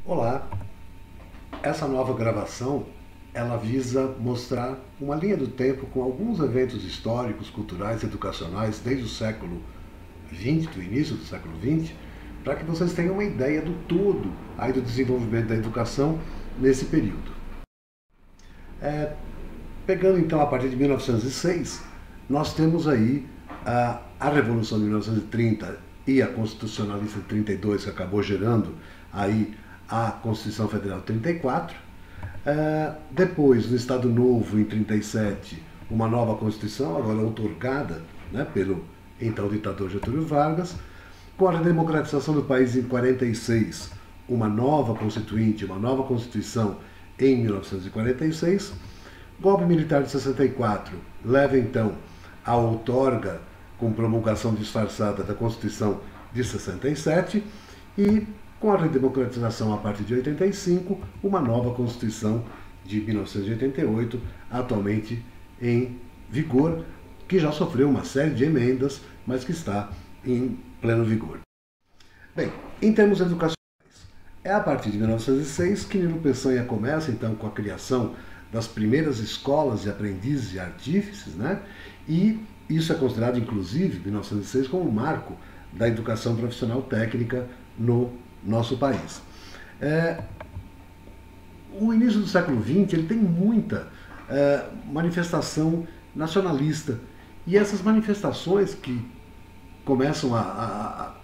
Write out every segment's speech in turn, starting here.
Olá, essa nova gravação ela visa mostrar uma linha do tempo com alguns eventos históricos, culturais e educacionais desde o século XX, do início do século XX, para que vocês tenham uma ideia do todo aí do desenvolvimento da educação nesse período. Pegando então a partir de 1906, nós temos aí a Revolução de 1930 e a Constitucionalista de 32, que acabou gerando aí a Constituição Federal de 34. Depois, no Estado Novo, em 37, uma nova Constituição, agora outorgada, né, pelo então ditador Getúlio Vargas. Com a redemocratização do país em 46, uma nova Constituinte, uma nova Constituição em 1946. Golpe militar de 64 leva então à outorga com promulgação disfarçada da Constituição de 67 e com a redemocratização a partir de 85, uma nova Constituição de 1988, atualmente em vigor, que já sofreu uma série de emendas, mas que está em pleno vigor. Bem, em termos educacionais, é a partir de 1906 que Nilo Peçanha começa então com a criação das primeiras escolas de aprendizes e artífices, né? E isso é considerado, inclusive, 1906 como um marco da educação profissional técnica no nosso país. O início do século XX ele tem muita manifestação nacionalista, e essas manifestações que começam a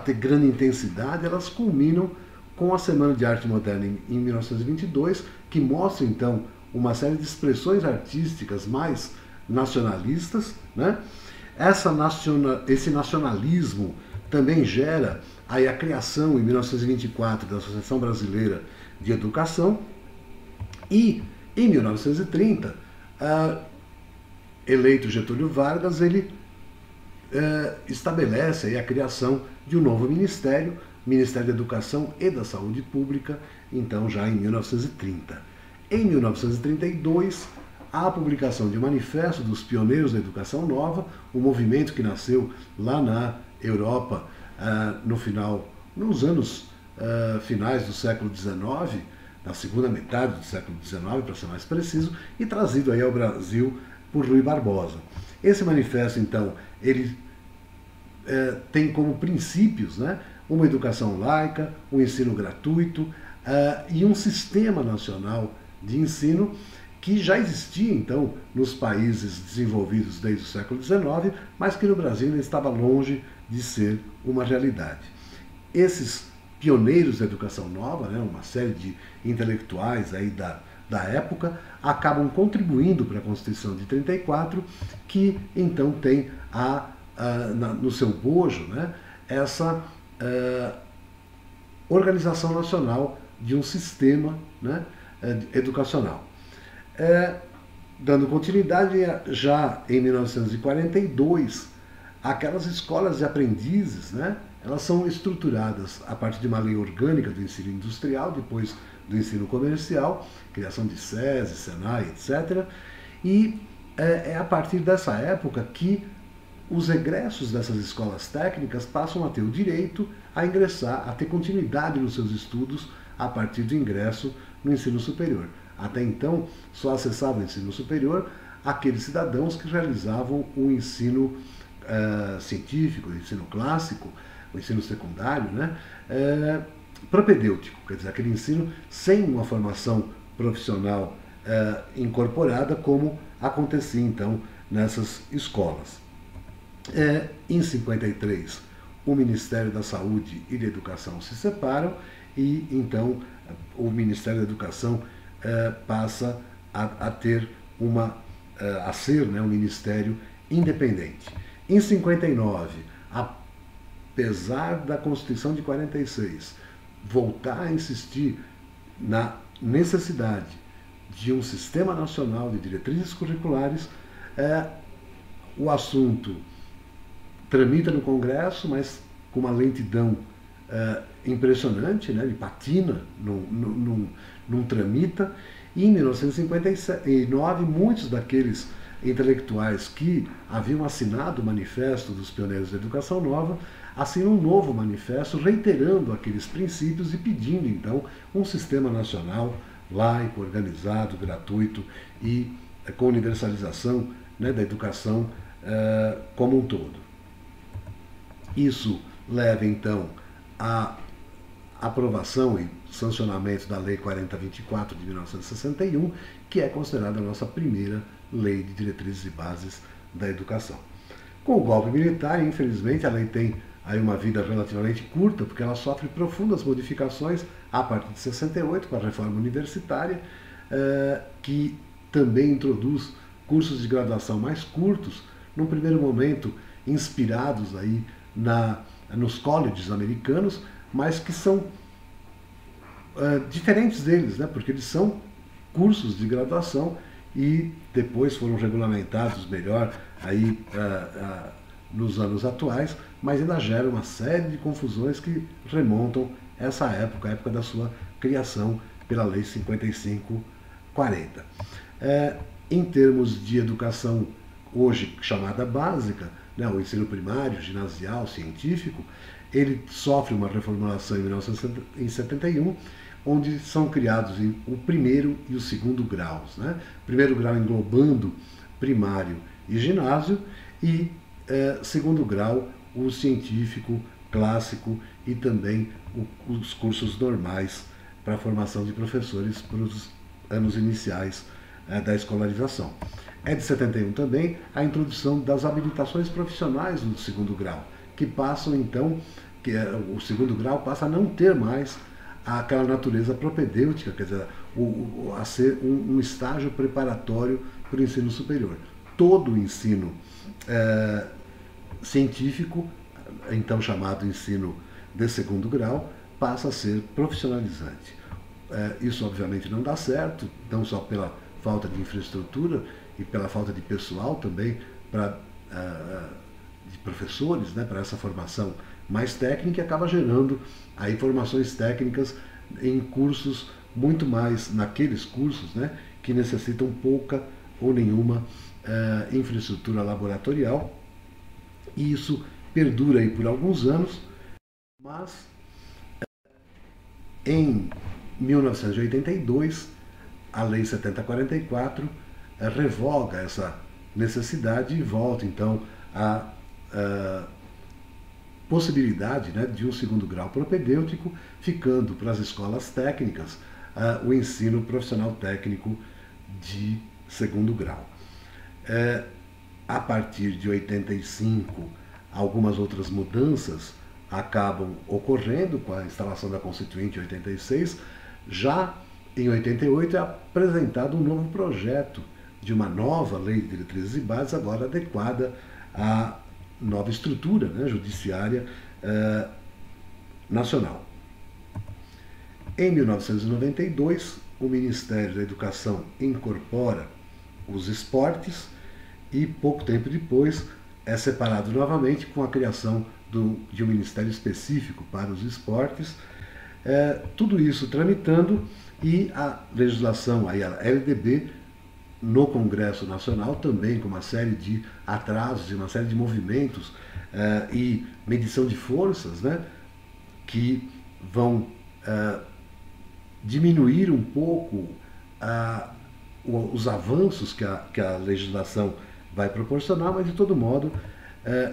ter grande intensidade, elas culminam com a Semana de Arte Moderna em 1922, que mostra então uma série de expressões artísticas mais nacionalistas, né? Esse nacionalismo também gera aí a criação, em 1924, da Associação Brasileira de Educação, e em 1930, eleito Getúlio Vargas, ele estabelece aí a criação de um novo ministério, Ministério da Educação e da Saúde Pública, então já em 1930. Em 1932, há a publicação de um manifesto dos pioneiros da Educação Nova, um movimento que nasceu lá na Europa nos anos finais do século XIX, na segunda metade do século XIX, para ser mais preciso, e trazido aí ao Brasil por Rui Barbosa. Esse manifesto, então, ele tem como princípios, né, uma educação laica, um ensino gratuito e um sistema nacional de ensino que já existia, então, nos países desenvolvidos desde o século XIX, mas que no Brasil ainda estava longe de ser uma realidade. Esses pioneiros da educação nova, né, uma série de intelectuais aí da época, acabam contribuindo para a Constituição de 34, que então tem no seu bojo, né, essa organização nacional de um sistema, né, educacional. Dando continuidade, já em 1942, aquelas escolas de aprendizes, né, elas são estruturadas a partir de uma lei orgânica do ensino industrial, depois do ensino comercial, criação de SESI, SENAI, etc. E é a partir dessa época que os egressos dessas escolas técnicas passam a ter o direito a ingressar, a ter continuidade nos seus estudos a partir do ingresso no ensino superior. Até então, só acessavam o ensino superior aqueles cidadãos que realizavam o ensino científico, o ensino clássico, o ensino secundário, né, propedêutico, quer dizer, aquele ensino sem uma formação profissional incorporada, como acontecia então nessas escolas. Em 53, o Ministério da Saúde e da Educação se separam e então o Ministério da Educação passa a ter a ser, né, um ministério independente. Em 59, apesar da Constituição de 46 voltar a insistir na necessidade de um sistema nacional de diretrizes curriculares, o assunto tramita no Congresso, mas com uma lentidão impressionante, né? Ele patina, não tramita, e em 1959 muitos daqueles intelectuais que haviam assinado o Manifesto dos Pioneiros da Educação Nova assina um novo manifesto reiterando aqueles princípios e pedindo, então, um sistema nacional laico, organizado, gratuito e com universalização, né, da educação como um todo. Isso leva, então, à aprovação e sancionamento da Lei 4024 de 1961, que é considerada a nossa primeira lei de diretrizes e bases da educação. Com o golpe militar, infelizmente, a lei tem aí uma vida relativamente curta, porque ela sofre profundas modificações a partir de 68, com a reforma universitária, que também introduz cursos de graduação mais curtos, num primeiro momento inspirados aí nos colleges americanos, mas que são diferentes deles, né? Porque eles são cursos de graduação e depois foram regulamentados melhor aí nos anos atuais, mas ainda gera uma série de confusões que remontam essa época, a época da sua criação pela Lei 5540. Em termos de educação hoje chamada básica, né, o ensino primário, ginasial, científico, ele sofre uma reformulação em 1971, onde são criados o primeiro e o segundo graus. Né? Primeiro grau englobando primário e ginásio, e segundo grau o científico, clássico e também os cursos normais para a formação de professores para os anos iniciais da escolarização. É de 71 também a introdução das habilitações profissionais no segundo grau, que passam então, o segundo grau passa a não ter mais aquela natureza propedêutica, quer dizer, a ser um estágio preparatório para o ensino superior. Todo o ensino científico, então chamado ensino de segundo grau, passa a ser profissionalizante. Isso obviamente não dá certo, não só pela falta de infraestrutura e pela falta de pessoal também, de professores, né, para essa formação mais técnica, e acaba gerando aí formações técnicas em cursos muito mais, naqueles cursos, né, que necessitam pouca ou nenhuma infraestrutura laboratorial, e isso perdura aí por alguns anos, mas em 1982 a Lei 7044 revoga essa necessidade e volta então a possibilidade, né, de um segundo grau propedêutico, ficando para as escolas técnicas o ensino profissional técnico de segundo grau. A partir de 85, algumas outras mudanças acabam ocorrendo com a instalação da Constituinte em 86. Já em 88 é apresentado um novo projeto de uma nova lei de diretrizes e bases, agora adequada à nova estrutura, né, judiciária nacional. Em 1992, o Ministério da Educação incorpora os esportes e pouco tempo depois é separado novamente com a criação de um ministério específico para os esportes. Tudo isso tramitando, e a legislação, aí a LDB, no Congresso Nacional, também com uma série de atrasos e uma série de movimentos e medição de forças, né, que vão diminuir um pouco os avanços que a legislação vai proporcionar, mas de todo modo,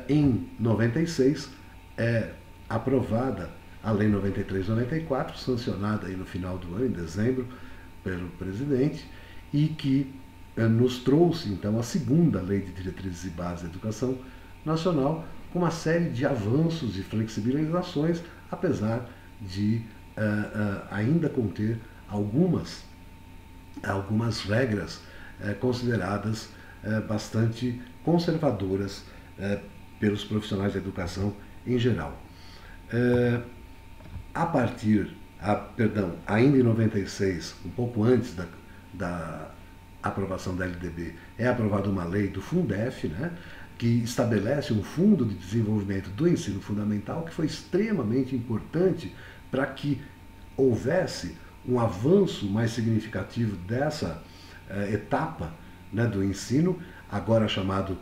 em 96 é aprovada a Lei 93/94, sancionada aí no final do ano, em dezembro, pelo presidente, e que nos trouxe então a segunda Lei de Diretrizes e Bases da Educação Nacional, com uma série de avanços e flexibilizações, apesar de ainda conter algumas regras consideradas bastante conservadoras pelos profissionais da educação em geral. Ainda em 96, um pouco antes da aprovação da LDB, é aprovada uma lei do Fundef, né, que estabelece um fundo de desenvolvimento do ensino fundamental, que foi extremamente importante para que houvesse um avanço mais significativo dessa etapa, né, do ensino, agora chamado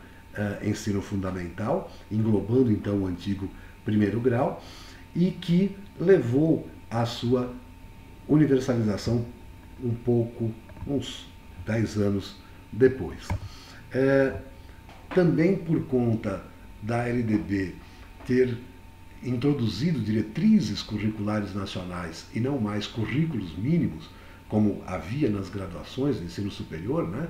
ensino fundamental, englobando então o antigo primeiro grau e que levou à sua universalização uns 10 anos depois. Também por conta da LDB ter introduzido diretrizes curriculares nacionais e não mais currículos mínimos, como havia nas graduações do ensino superior, né?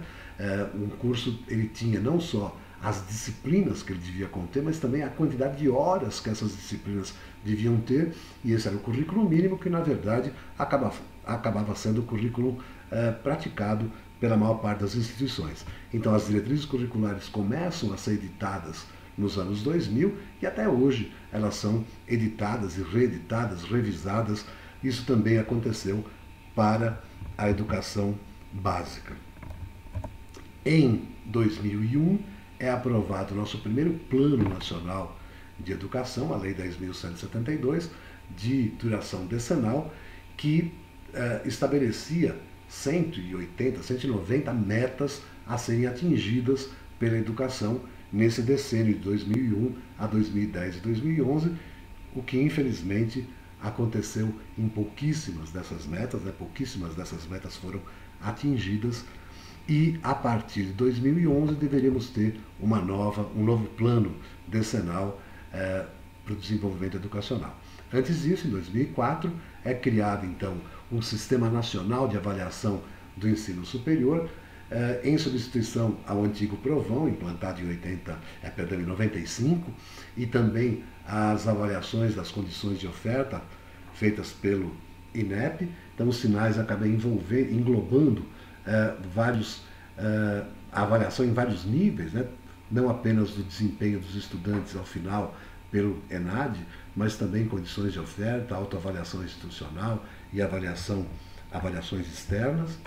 Um curso ele tinha não só as disciplinas que ele devia conter, mas também a quantidade de horas que essas disciplinas deviam ter, e esse era o currículo mínimo que, na verdade, acabava sendo o currículo praticado pela maior parte das instituições. Então, as diretrizes curriculares começam a ser editadas nos anos 2000 e até hoje elas são editadas e reeditadas, revisadas. Isso também aconteceu para a educação básica. Em 2001 é aprovado o nosso primeiro Plano Nacional de Educação, a Lei 10.172, de duração decenal, que estabelecia 180, 190 metas a serem atingidas pela educação nesse decênio de 2001 a 2010 e 2011, o que infelizmente aconteceu em pouquíssimas dessas metas, né? Pouquíssimas dessas metas foram atingidas, e a partir de 2011 deveríamos ter um novo plano decenal para o desenvolvimento educacional. Antes disso, em 2004, é criado então um Sistema Nacional de Avaliação do Ensino Superior, em substituição ao antigo Provão, implantado em 95, e também as avaliações das condições de oferta feitas pelo INEP. Então os sinais acabam englobando a avaliação em vários níveis, né? Não apenas do desempenho dos estudantes ao final pelo ENAD, mas também condições de oferta, autoavaliação institucional e avaliações externas.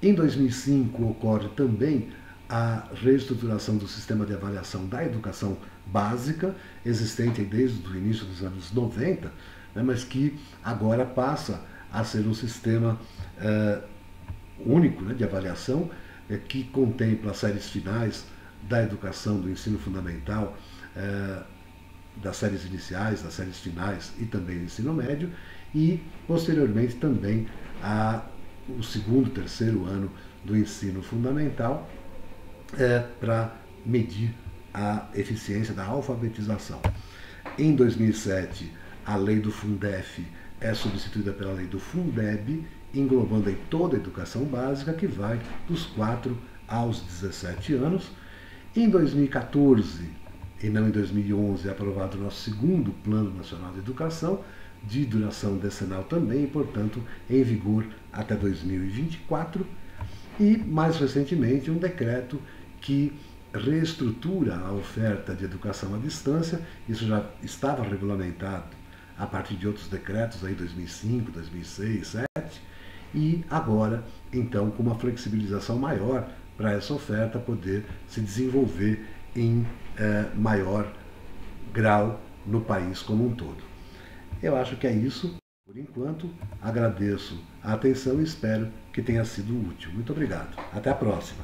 Em 2005 ocorre também a reestruturação do sistema de avaliação da educação básica, existente desde o início dos anos 90, né, mas que agora passa a ser um sistema único, né, de avaliação, que contempla as séries finais da educação do ensino fundamental, das séries iniciais, das séries finais e também do ensino médio, e posteriormente também o segundo, terceiro ano do ensino fundamental, para medir a eficiência da alfabetização. Em 2007, a lei do Fundef é substituída pela lei do Fundeb, englobando aí toda a educação básica, que vai dos 4 aos 17 anos. Em 2014, e não em 2011, é aprovado o nosso segundo Plano Nacional de Educação, de duração decenal também, e, portanto, em vigor até 2024. E, mais recentemente, um decreto que reestrutura a oferta de educação à distância. Isso já estava regulamentado a partir de outros decretos, aí 2005, 2006, 2007, e agora, então, com uma flexibilização maior para essa oferta poder se desenvolver em maior grau no país como um todo. Eu acho que é isso. Por enquanto, agradeço a atenção e espero que tenha sido útil. Muito obrigado. Até a próxima.